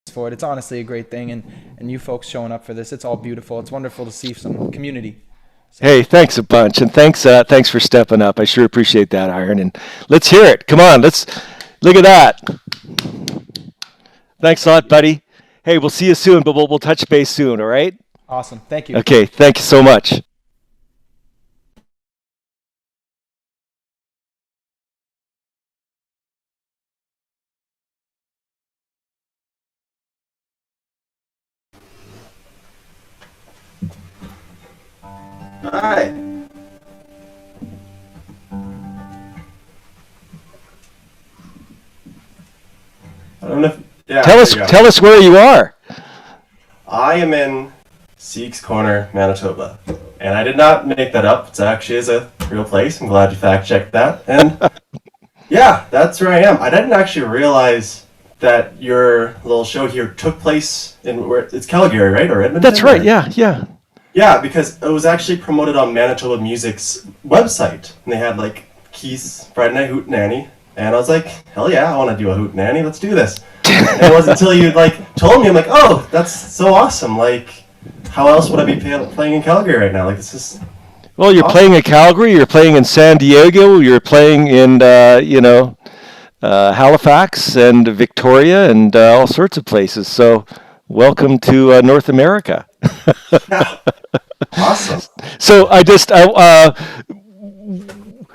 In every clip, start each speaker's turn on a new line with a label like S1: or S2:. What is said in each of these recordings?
S1: for it. It's honestly a great thing, and you folks showing up for this, it's all beautiful. It's wonderful to see some community. So.
S2: Hey, thanks a bunch, and thanks for stepping up. I sure appreciate that, Iron. And let's hear it. Come on, let's look at that. Thanks a lot, buddy. Hey, we'll see you soon, but we'll touch base soon. All right?
S1: Awesome. Thank you.
S2: Okay. Thank you so much.
S3: Hi. I don't know if, yeah,
S2: Tell us where you are.
S3: I am in Sieg's Corner, Manitoba. And I did not make that up. It actually is a real place. I'm glad you fact-checked that. And yeah, that's where I am. I didn't actually realize that your little show here took place it's Calgary, right? Or Edmonton?
S2: That's right, yeah.
S3: Yeah, because it was actually promoted on Manitoba Music's website. And they had like Keith's Friday Night Hoot Nanny. And I was like, hell yeah, I want to do a Hoot Nanny. Let's do this. And it wasn't until you like told me, I'm like, oh, that's so awesome. Like, how else would I be playing in Calgary right now? Like, this is.
S2: Well, you're playing in Calgary. You're playing in San Diego. You're playing in Halifax and Victoria and all sorts of places. So, welcome to North America.
S3: Yeah. Awesome.
S2: So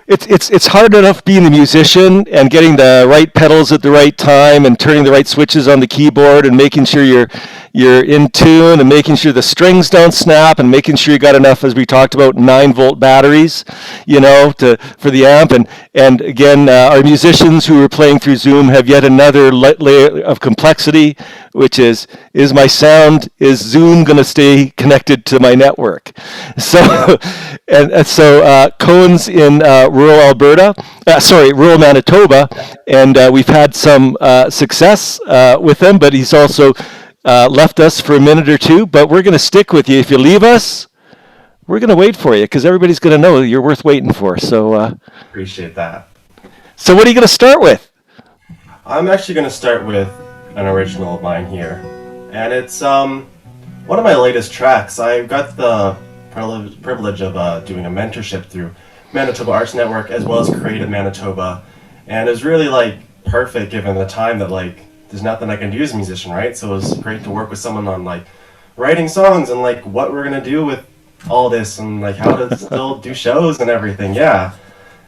S2: it's hard enough being a musician and getting the right pedals at the right time and turning the right switches on the keyboard and making sure you're in tune and making sure the strings don't snap and making sure you got enough, as we talked about, 9-volt batteries, for the amp. And again, our musicians who are playing through Zoom have yet another layer of complexity, which is Zoom going to stay connected to my network? So, so Cohen's in rural Manitoba, and we've had some success with him, but he's also left us for a minute or two, but we're going to stick with you. If you leave us, we're going to wait for you because everybody's going to know you're worth waiting for. So
S3: Appreciate that.
S2: So what are you going to start with?
S3: I'm actually going to start with an original of mine here. And it's one of my latest tracks. I got the privilege of doing a mentorship through Manitoba Arts Network as well as Creative Manitoba. And it was really like perfect given the time that like there's nothing I can do as a musician, right? So it was great to work with someone on like writing songs and like what we're gonna do with all this and like how to still do shows and everything. Yeah.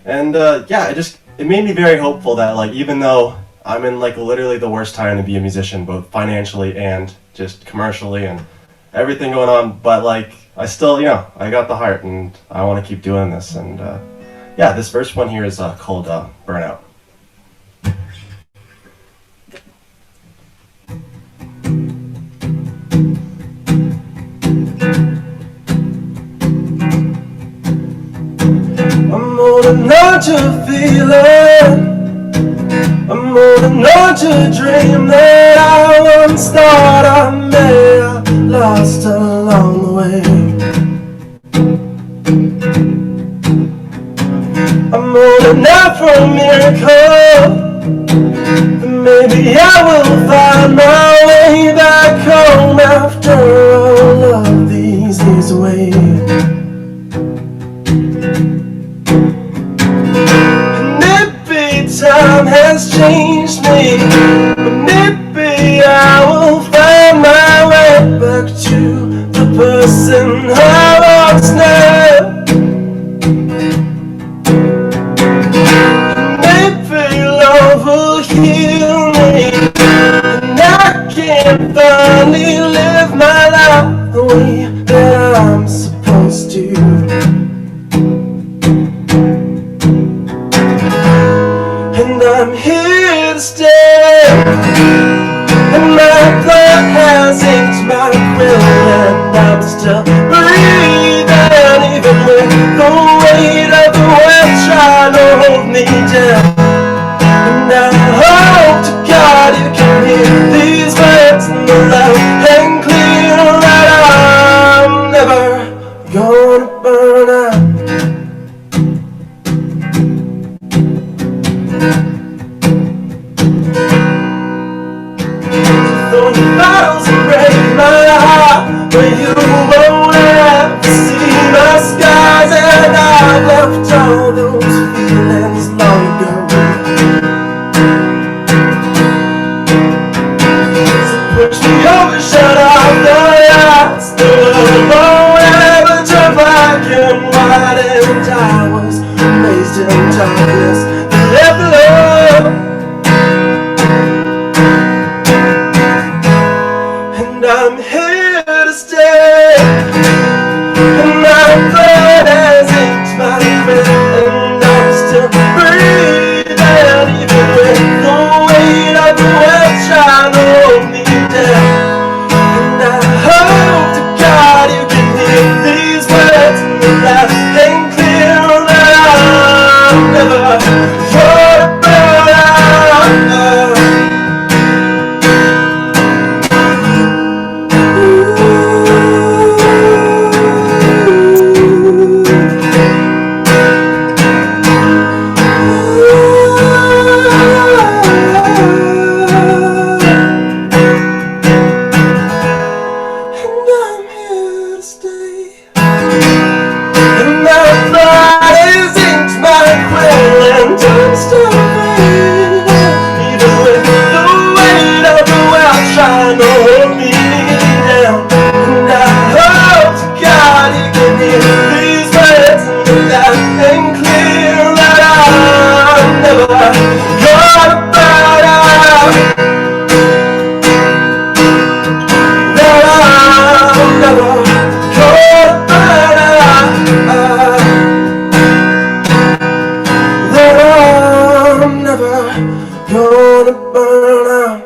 S3: And it made me very hopeful that like even though I'm in like literally the worst time to be a musician, both financially and just commercially and everything going on, but like I still, I got the heart and I want to keep doing this. And this first one here is called Burnout. I'm holding on to a feeling, I'm holding on to a dream that I once thought I may have lost along the way. I'm holding out for a miracle, and maybe I will find my way back home after all of these years away. Time has changed me, but maybe I will find my way back to the person I was now. Maybe love will heal me, and I can finally live my life the way that I'm supposed to. I'm here to stay, and my blood has inked my quill, and I'm still breathing, even with the weight of the world trying to hold me down. And I hope to God you can hear these words in the loud and clear that I'm never gonna burn out. Though you darkness that left alone. And I'm here to stay. And my blood has inked my will, and I'm still breathing, even with the weight of the world trying to hold me down. And I hope to God you can hear these words in the loud and clear that I'm never gonna burn out.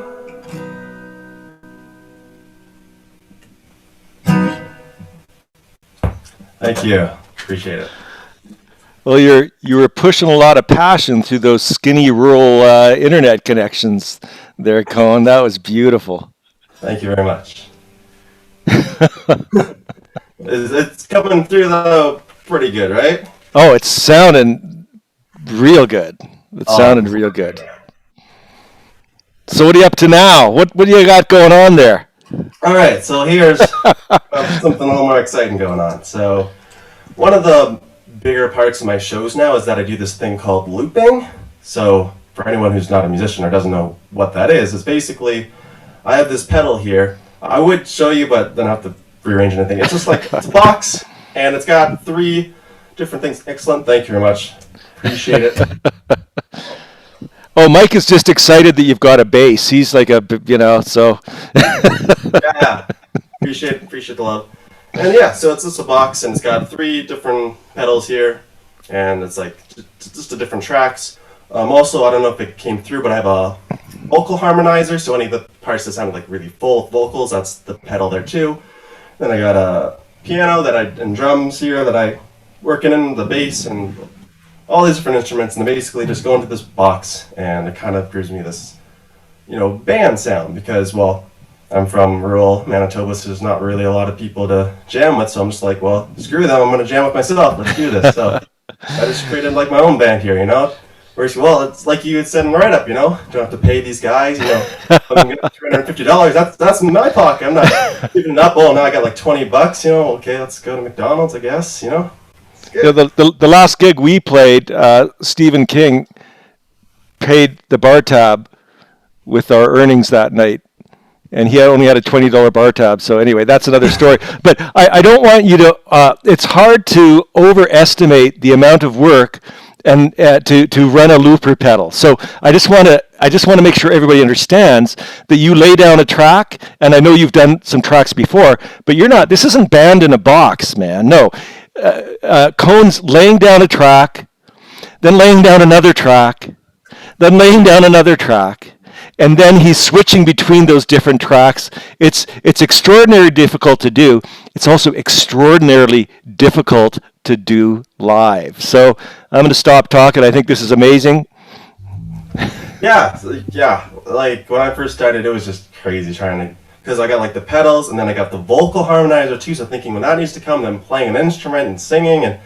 S3: Thank you. Appreciate it.
S2: Well, you were pushing a lot of passion through those skinny rural internet connections there, Cohen. That was beautiful.
S3: Thank you very much. It's coming through though pretty good, right?
S2: Oh, it's sounding real good. It sounded real good. So what are you up to now? What do you got going on there?
S3: All right, so here's something a little more exciting going on. So one of the bigger parts of my shows now is that I do this thing called looping. So for anyone who's not a musician or doesn't know what that is, it's basically I have this pedal here. I would show you, but then I have to rearrange anything. It's just like it's a box, and it's got 3 different things. Excellent, thank you very much. Appreciate it.
S2: Oh, Mike is just excited that you've got a bass. He's like so.
S3: Yeah, appreciate the love. And yeah, so it's just a box, and it's got 3 different pedals here, and it's like just the different tracks. Also, I don't know if it came through, but I have a vocal harmonizer, so any of the parts that sound like really full vocals, that's the pedal there too. Then I got a piano and drums here that I working in, the bass, and all these different instruments, and they basically just go into this box, and it kind of gives me this, band sound, because, well, I'm from rural Manitoba, so there's not really a lot of people to jam with, so I'm just like, well, screw them, I'm going to jam with myself, let's do this. So I just created like my own band here, Whereas, well, it's like you had said in the write-up, don't have to pay these guys, I'm going to get $350, that's in my pocket, I'm not giving it up, oh, now I got like $20, okay, let's go to McDonald's, I guess,
S2: Yeah, the last gig we played, Stephen King paid the bar tab with our earnings that night, and he only had a $20 bar tab. So anyway, that's another story. But I don't want you to. It's hard to overestimate the amount of work and to run a looper pedal. So I just want to make sure everybody understands that you lay down a track, and I know you've done some tracks before, but you're not. This isn't band in a box, man. No. Cohen's laying down a track, then laying down another track, then laying down another track, and then he's switching between those different tracks. It's extraordinarily difficult to do. It's also extraordinarily difficult to do live. So I'm going to stop talking. I think this is amazing.
S3: Yeah. Like when I first started, it was just crazy because I got like the pedals, and then I got the vocal harmonizer too, so thinking when that needs to come, then playing an instrument and singing, and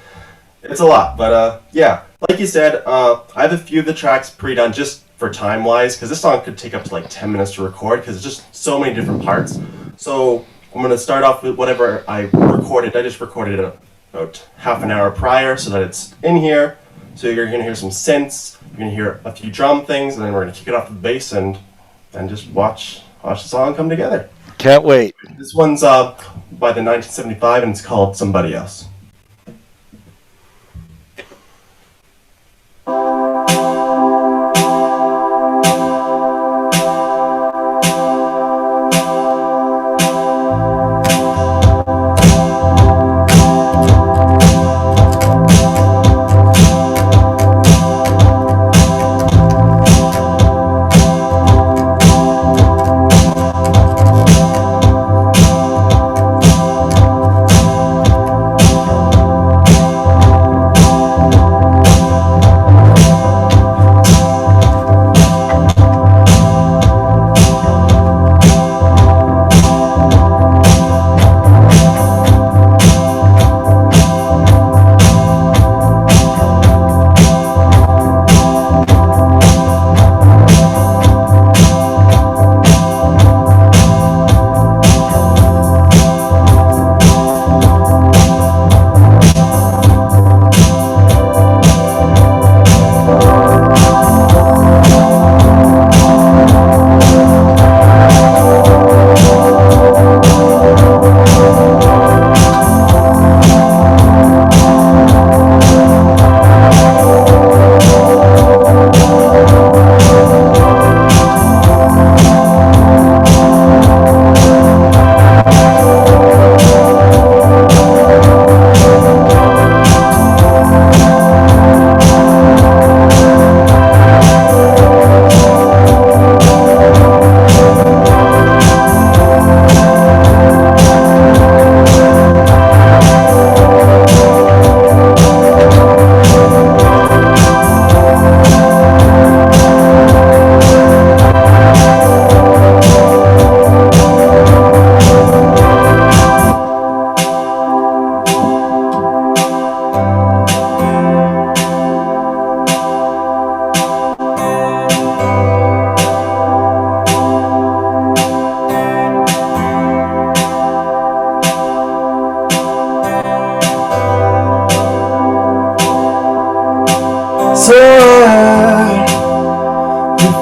S3: it's a lot. But yeah, like you said, I have a few of the tracks pre-done just for time-wise, because this song could take up to like 10 minutes to record, because it's just so many different parts. So I'm going to start off with whatever I recorded. I just recorded it about half an hour prior so that it's in here. So you're going to hear some synths, you're going to hear a few drum things, and then we're going to kick it off with the bass and just watch the song come together.
S2: Can't wait.
S3: This one's by the 1975, and it's called Somebody Else.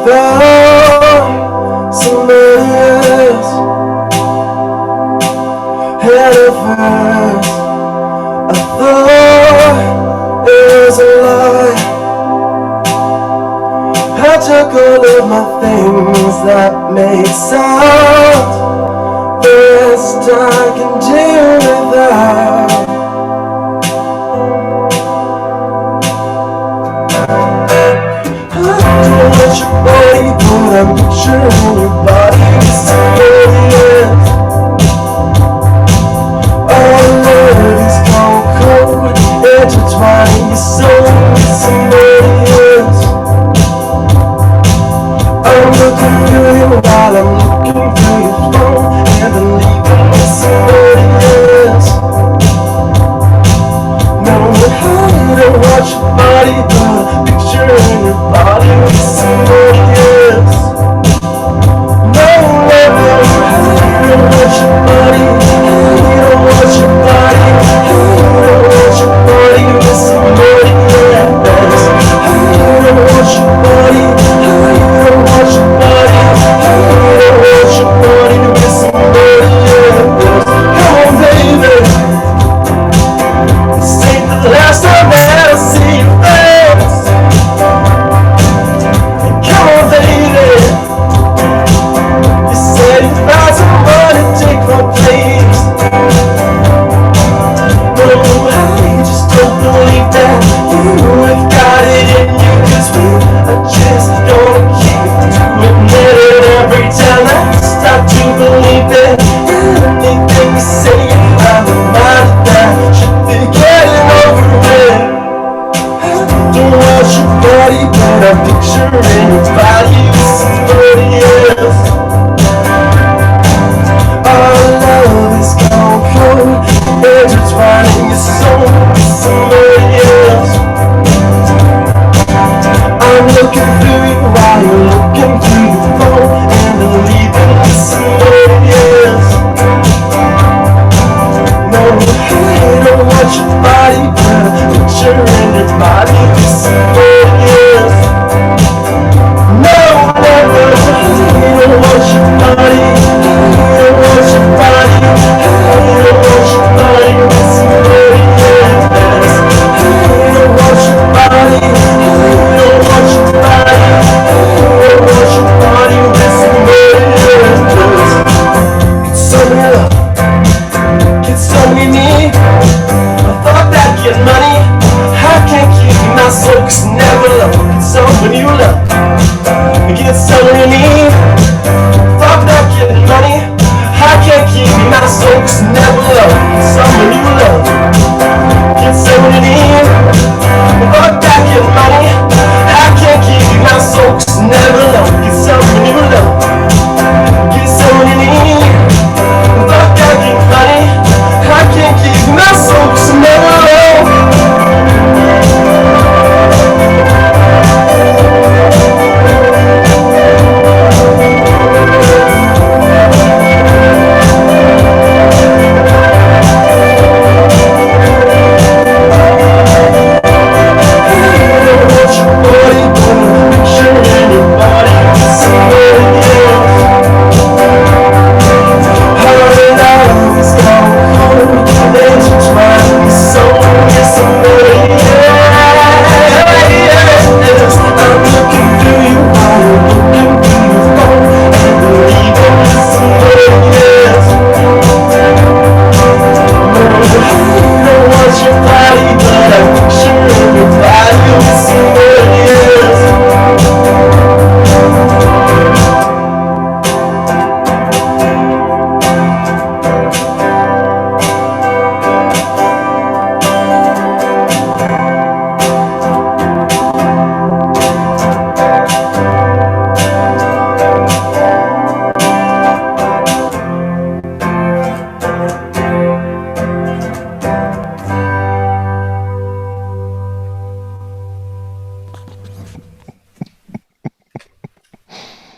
S3: thought somebody else had a verse. I thought it was a lie. I took all of my things that made sound. The rest I can do without. I don't want your body, but I'm picturing your body with somebody else. All of these cold, cold, intertwining your soul with somebody else. I'm looking through you while I'm looking through your phone, and I'm leaving with somebody else. No, I don't watch your body, but I'm picturing your body with somebody else. No, I don't watch your body, I don't watch your body, I don't watch your body with somebody else. I don't watch your body, I don't watch your body, I don't watch your body with somebody else. Come on, baby, this ain't the last time that I see your face. Come on, baby, you said you found someone to take my place. No, I just don't believe that you have got it in you, 'cause we are just gonna keep doing it every time I start to believe that anything you say, I'm reminded that I should be getting over it. I don't watch your body, but I'm picturing your body with somebody else. Our love is gone cold, intertwining your soul with somebody else. I'm looking through you while you're looking through your phone, and I'm leaving with somebody else. No, I don't watch your body, but I'm picturing your body with somebody else. No, I don't watch your body, I don't watch your body, I don't watch your body with somebody else. I don't watch your body, I don't watch your body, I don't watch your body with somebody else. Get somebody love, get somebody need. I thought that get money, I can't keep my soul, 'cause never love, get someone you love. Get someone you need. Fuck that getting money, I can't keep my soul, 'cause never love, get someone you love. Get someone you need. Fuck that getting money, I can't keep my soul, 'cause never love, get someone you love. Get someone you need. Fuck that getting money, I can't keep my soul, 'cause never love.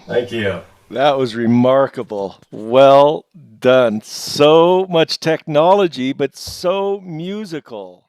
S3: Thank you.
S2: That was remarkable. Well done. So much technology, but so musical.